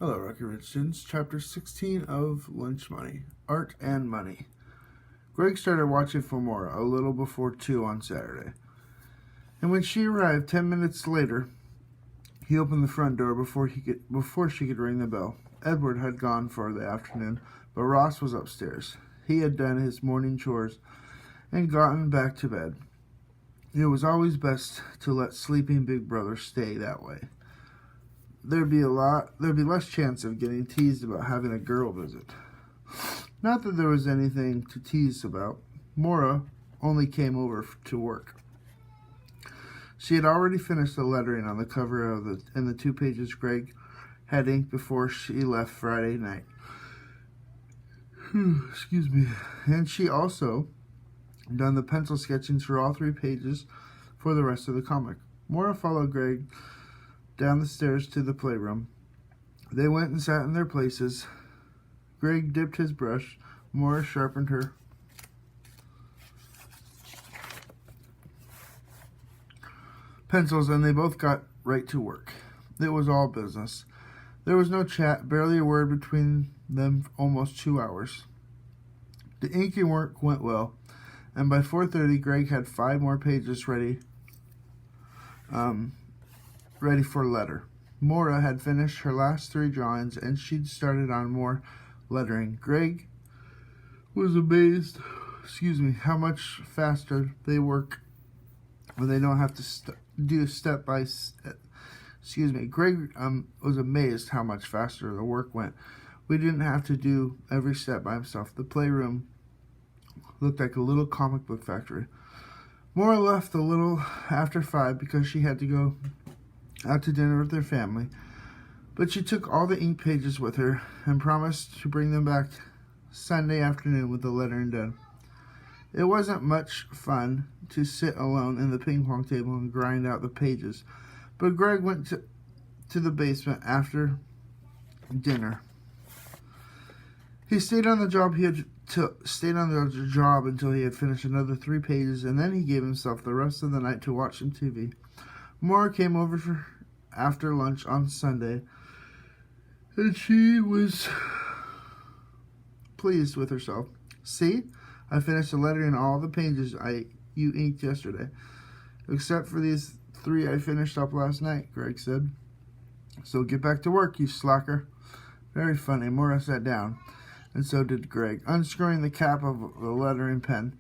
Hello, Rocky Ridge students. Chapter 16 of Lunch Money, Art and Money. Greg started watching for Mora a little before 2 on Saturday. And when she arrived 10 minutes later, he opened the front door before she could ring the bell. Edward had gone for the afternoon, but Ross was upstairs. He had done his morning chores and gotten back to bed. It was always best to let sleeping big brother stay that way. There'd be less chance of getting teased about having a girl visit. Not that there was anything to tease about. Mora only came over to work. She had already finished the lettering on the cover and the 2 pages Greg had inked before she left Friday night. Excuse me. And she also done the pencil sketchings for all 3 pages for the rest of the comic. Mora followed Greg down the stairs to the playroom. They went and sat in their places. Greg dipped his brush. Mora sharpened her pencils, and they both got right to work. It was all business. There was no chat, barely a word between them for almost 2 hours. The inking work went well, and by 4:30 Greg had 5 more pages ready for letter. Mora had finished her last 3 drawings, and she'd started on more lettering. Greg was amazed, how much faster they work when they don't have to do step by step. Greg was amazed how much faster the work went. We didn't have to do every step by himself. The playroom looked like a little comic book factory. Mora left a little after 5 because she had to go out to dinner with their family, but she took all the ink pages with her and promised to bring them back Sunday afternoon with the lettering done. It wasn't much fun to sit alone in the ping pong table and grind out the pages, but Greg went to the basement after dinner. He stayed on the job until he had finished another 3 pages, and then he gave himself the rest of the night to watch some TV. Mora came over after lunch on Sunday, and she was pleased with herself. See, I finished the lettering on all the pages you inked yesterday, except for these 3 I finished up last night, Greg said. So get back to work, you slacker. Very funny. Mora sat down, and so did Greg, unscrewing the cap of the lettering pen.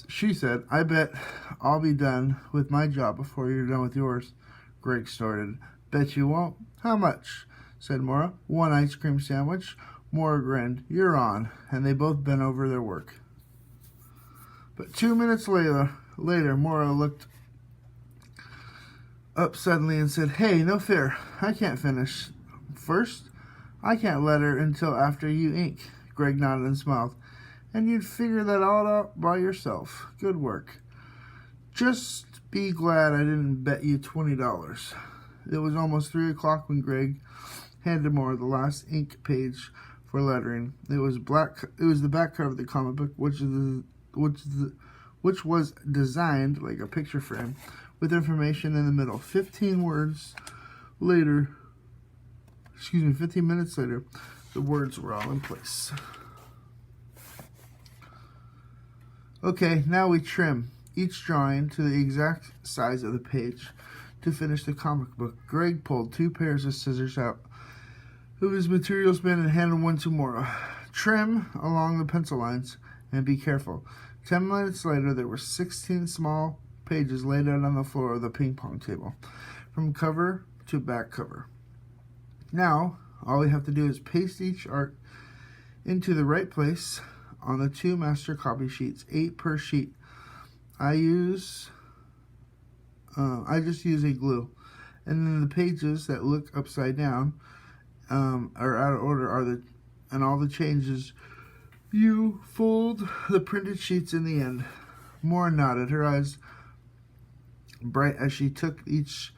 She said, I bet I'll be done with my job before you're done with yours. Greg snorted. Bet you won't. How much? Said Mora. 1 ice cream sandwich. Mora grinned. You're on. And they both bent over their work. But 2 minutes later, Mora looked up suddenly and said, Hey, no fair. I can't finish first. I can't letter until after you ink. Greg nodded and smiled. And you'd figure that all out by yourself. Good work. Just be glad I didn't bet you $20. It was almost 3 o'clock when Greg handed Mora the last ink page for lettering. It was the back cover of the comic book, which was designed like a picture frame with information in the middle. 15 minutes later, the words were all in place. Okay, now we trim each drawing to the exact size of the page to finish the comic book. Greg pulled 2 pairs of scissors out of his materials bin and handed one to Mora. Trim along the pencil lines and be careful. 10 minutes later, there were 16 small pages laid out on the floor of the ping pong table, from cover to back cover. Now, all we have to do is paste each art into the right place on the 2 master copy sheets, 8 per sheet. I just use a glue, and then the pages that look upside down are out of order and all the changes. You fold the printed sheets in the end. Mora nodded, her eyes bright as she took each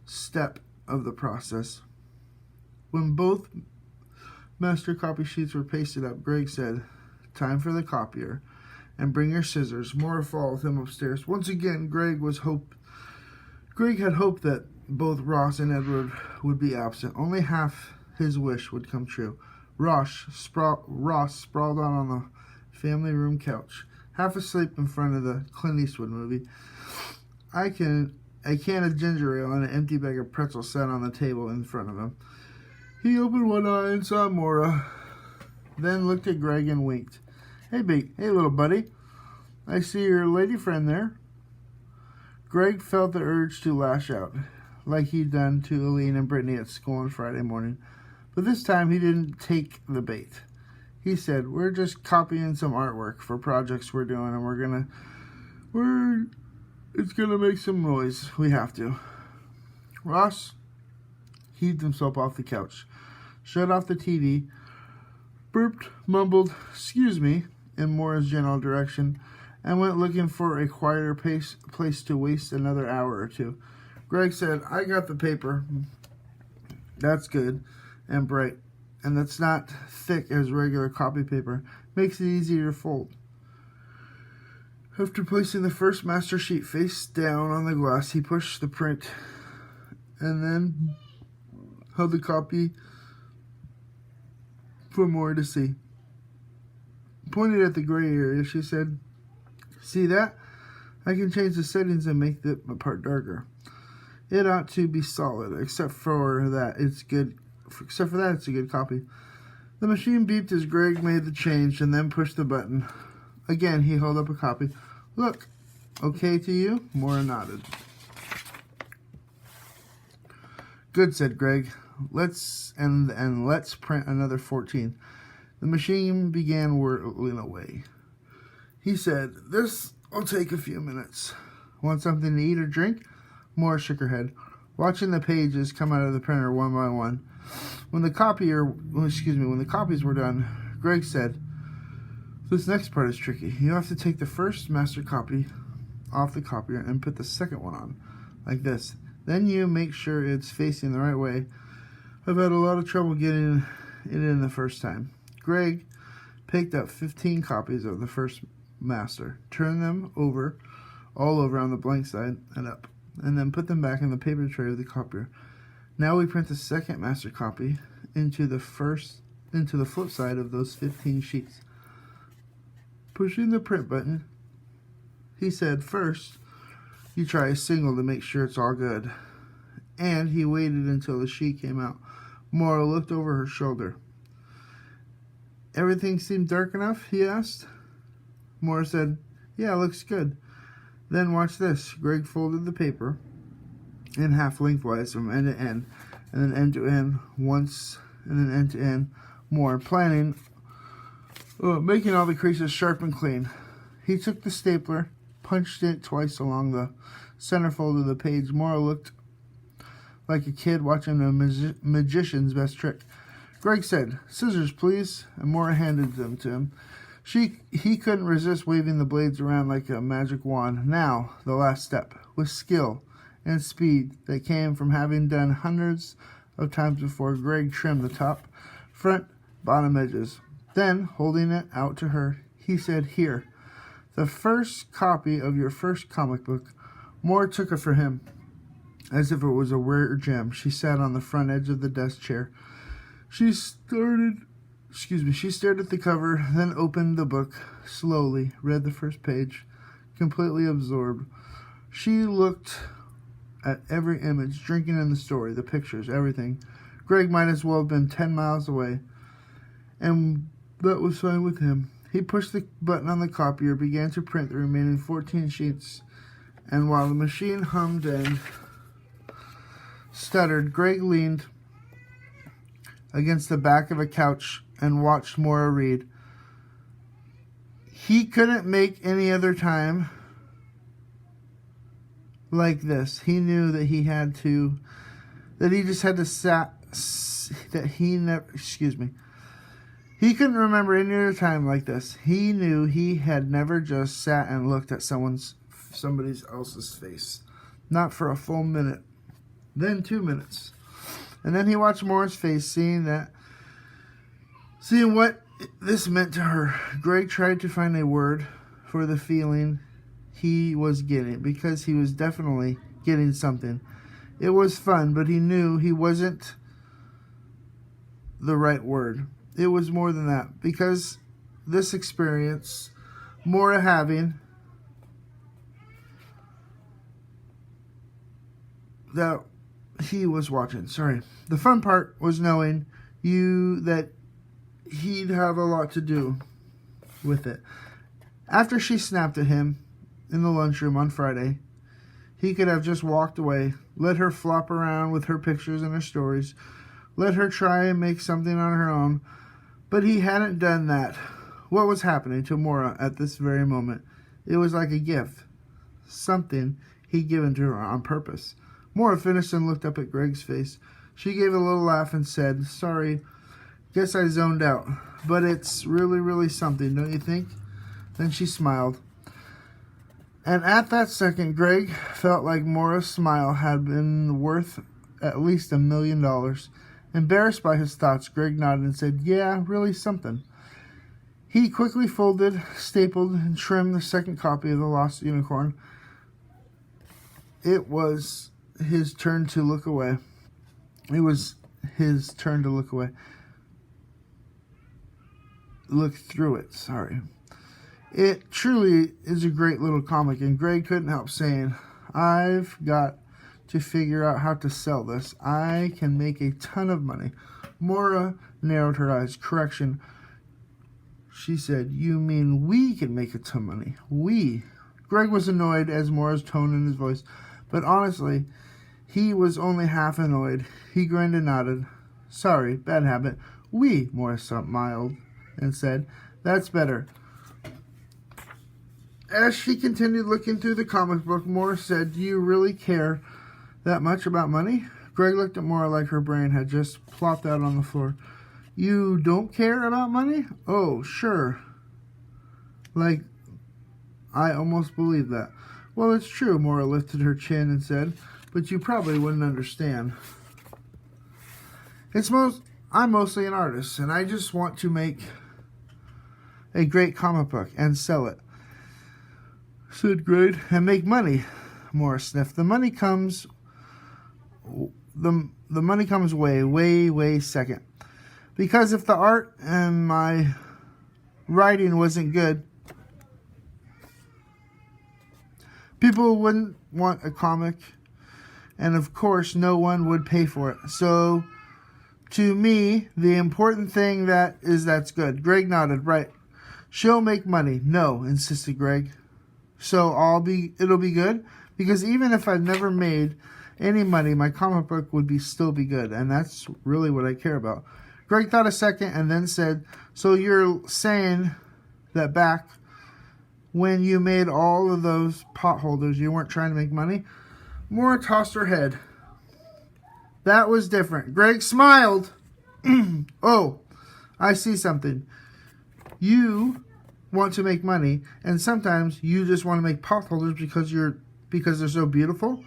step of the process. When both master copy sheets were pasted up, Greg said, Time for the copier, and bring your scissors. Mora followed him upstairs. Once again, Greg had hoped that both Ross and Edward would be absent. Only half his wish would come true. Ross sprawled out on the family room couch, half asleep in front of the Clint Eastwood movie. A can of ginger ale and an empty bag of pretzels sat on the table in front of him. He opened one eye and saw Maura, then looked at Greg and winked. Hey, little buddy. I see your lady friend there." Greg felt the urge to lash out, like he'd done to Aline and Brittany at school on Friday morning. But this time he didn't take the bait. He said, "We're just copying some artwork for projects we're doing, and it's gonna make some noise. We have to." Ross heaved himself off the couch, shut off the TV, burped, mumbled, "Excuse me," in Maura's general direction, and went looking for a quieter place to waste another hour or two. Greg said, "I got the paper. That's good and bright, and that's not thick as regular copy paper. Makes it easier to fold." After placing the first master sheet face down on the glass, he pushed the print and then held the copy for Maura to see. Pointed at the gray area, she said, "See that? I can change the settings and make the part darker. It ought to be solid, except for that it's a good copy." The machine beeped as Greg made the change and then pushed the button. Again, he held up a copy. "Look, okay to you?" Maura nodded. "Good," said Greg. Let's print another 14. The machine began whirling away. He said, "This'll take a few minutes. Want something to eat or drink?" Maura shook her head, watching the pages come out of the printer one by one. When the copies were done, Greg said, "This next part is tricky. You have to take the first master copy off the copier and put the second one on, like this. Then you make sure it's facing the right way. I've had a lot of trouble getting it in the first time." Greg picked up 15 copies of the first master, turned them all over on the blank side and up, and then put them back in the paper tray of the copier. "Now we print the second master copy into the flip side of those 15 sheets." Pushing the print button, he said, "First, you try a single to make sure it's all good." And he waited until the sheet came out. Maura looked over her shoulder. "Everything seemed dark enough?" he asked. Maura said, "Yeah, looks good." "Then watch this." Greg folded the paper in half lengthwise from end to end, and then end to end once, and then end to end more, making all the creases sharp and clean. He took the stapler, punched it twice along the centerfold of the page. Maura looked like a kid watching a magician's best trick. Greg said, "Scissors, please," and Maura handed them to him. He couldn't resist waving the blades around like a magic wand. Now, the last step, with skill and speed that came from having done hundreds of times before. Greg trimmed the top, front, bottom edges. Then, holding it out to her, he said, "Here, the first copy of your first comic book." Maura took it for him as if it was a rare gem. She sat on the front edge of the desk chair. She stared at the cover, then opened the book slowly, read the first page, completely absorbed. She looked at every image, drinking in the story, the pictures, everything. Greg might as well have been 10 miles away, and that was fine with him. He pushed the button on the copier, began to print the remaining 14 sheets, and while the machine hummed and stuttered, Greg leaned against the back of a couch and watched Maura read. He couldn't make any other time like this. He knew that he couldn't remember any other time like this. He knew he had never just sat and looked at somebody else's face. Not for a full minute. Then 2 minutes. And then he watched Maura's face, seeing what this meant to her. Greg tried to find a word for the feeling he was getting, because he was definitely getting something. It was fun, but he knew he wasn't the right word. It was more than that, because this experience, Maura having, that he was watching. Sorry. The fun part was knowing that he'd have a lot to do with it. After she snapped at him in the lunchroom on Friday, he could have just walked away, let her flop around with her pictures and her stories, let her try and make something on her own, but he hadn't done that. What was happening to Maura at this very moment? It was like a gift, something he'd given to her on purpose. Maura finished and looked up at Greg's face. She gave a little laugh and said, "Sorry, guess I zoned out, but it's really, really something, don't you think?" Then she smiled. And at that second, Greg felt like Maura's smile had been worth at least $1 million. Embarrassed by his thoughts, Greg nodded and said, "Yeah, really something." He quickly folded, stapled, and trimmed the second copy of The Lost Unicorn. It was his turn to look away. Look through it, sorry. It truly is a great little comic, and Greg couldn't help saying, "I've got to figure out how to sell this. I can make a ton of money." Maura narrowed her eyes. "Correction," she said. "You mean we can make a ton of money?" "We." Greg was annoyed as Maura's tone in his voice, but honestly, he was only half annoyed. He grinned and nodded. "Sorry, bad habit." "We," Maura smiled and said. "That's better." As she continued looking through the comic book, Maura said, "Do you really care that much about money?" Greg looked at Maura like her brain had just plopped out on the floor. "You don't care about money?" "Oh, sure." Like, I almost believe that. "Well, it's true," Maura lifted her chin and said, "but you probably wouldn't understand. I'm mostly an artist, and I just want to make a great comic book and sell it," said Greg, "and make money." Maura sniffed. The money comes way, way, way second. Because if the art and my writing wasn't good, people wouldn't want a comic, and of course no one would pay for it. So to me, the important thing that's good. Greg nodded. "Right. She'll make money." "No," insisted Greg. "So it'll be good?" "Because even if I've never made any money, my comic book would still be good, and that's really what I care about." Greg thought a second and then said, "So you're saying that back when you made all of those potholders, you weren't trying to make money?" Maura tossed her head. "That was different." Greg smiled. "Oh, I see something. You want to make money, and sometimes you just want to make potholders because they're so beautiful."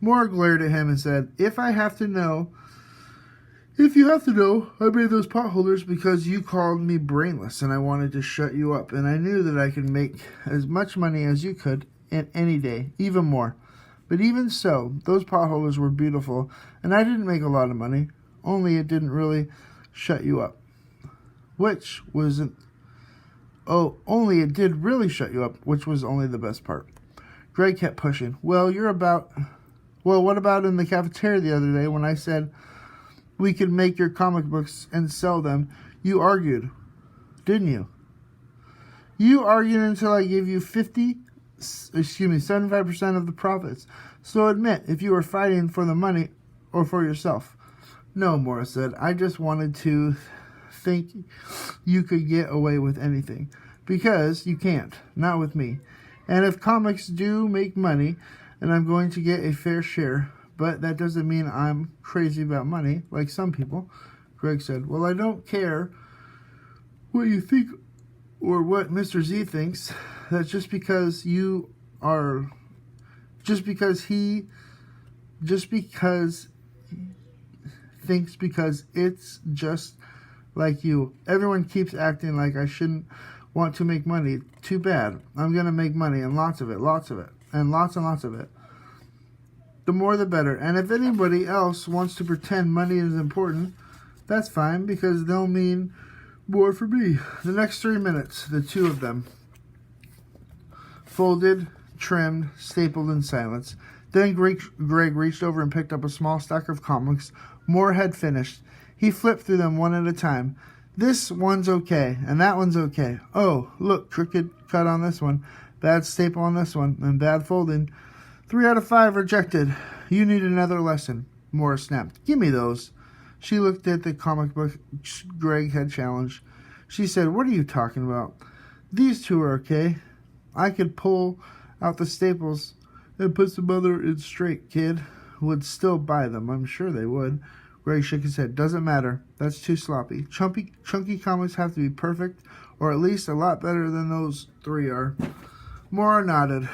Maura glared at him and said, If you have to know, I made those potholders because you called me brainless and I wanted to shut you up, and I knew that I could make as much money as you could in any day, even more. But even so, those potholders were beautiful, and I didn't make a lot of money, only it didn't really shut you up. Only it did really shut you up, which was only the best part. Greg kept pushing. Well, what about in the cafeteria the other day when I said we could make your comic books and sell them? You argued, didn't you? You argued until I gave you 75% of the profits. So admit if you were fighting for the money or for yourself. No, Maura said. I just wanted to think you could get away with anything. Because you can't. Not with me. And if comics do make money, and I'm going to get a fair share, but that doesn't mean I'm crazy about money, like some people. Greg said, Well, I don't care what you think or what Mr. Z thinks. That's just because it's just like you. Everyone keeps acting like I shouldn't want to make money. Too bad. I'm going to make money, and lots of it, and lots of it. The more the better. And if anybody else wants to pretend money is important, That's fine, because they'll mean more for me. The next 3 minutes, the two of them folded, trimmed, stapled in silence. Then Greg reached over and picked up a small stack of comics Moore had finished. He flipped through them one at a time. This one's okay, and that one's okay. Oh, look, crooked cut on this one, bad staple on this one, and bad folding. 3 out of 5 rejected. You need another lesson. Moore snapped. Give me those. She looked at the comic book Greg had challenged. She said, what are you talking about? These two are okay. I could pull out the staples and put some other in straight, kid. Would still buy them. I'm sure they would. Greg shook his head. Doesn't matter. That's too sloppy. Chunky comics have to be perfect, or at least a lot better than those 3 are. Moore nodded.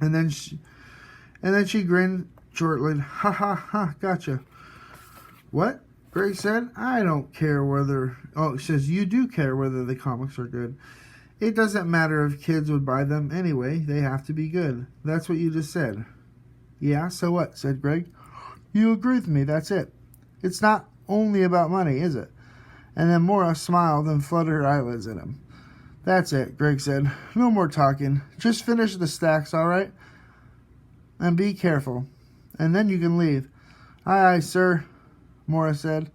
And then she grinned shortly. Ha ha ha, gotcha. What? Greg said. I don't care whether... Oh, he says, you do care whether the comics are good. It doesn't matter if kids would buy them anyway. They have to be good. That's what you just said. Yeah, so what? Said Greg. You agree with me, that's it. It's not only about money, is it? And then Moira smiled and fluttered her eyelids at him. That's it, Greg said. No more talking. Just finish the stacks, all right? And be careful. And then you can leave. Aye, aye, sir, Moira said.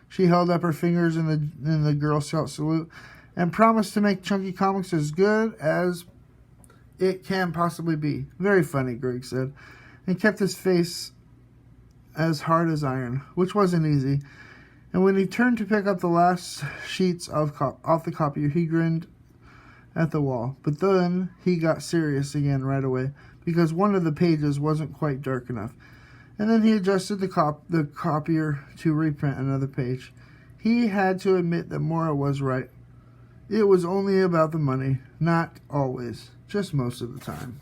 She held up her fingers in the Girl Scout salute and promised to make Chunky Comics as good as it can possibly be. Very funny, Greg said, and kept his face as hard as iron, which wasn't easy. And when he turned to pick up the last sheets off the copier, he grinned at the wall. But then he got serious again right away, because one of the pages wasn't quite dark enough. And then he adjusted the copier to reprint another page. He had to admit that Moira was right. It was only about the money. Not always. Just most of the time.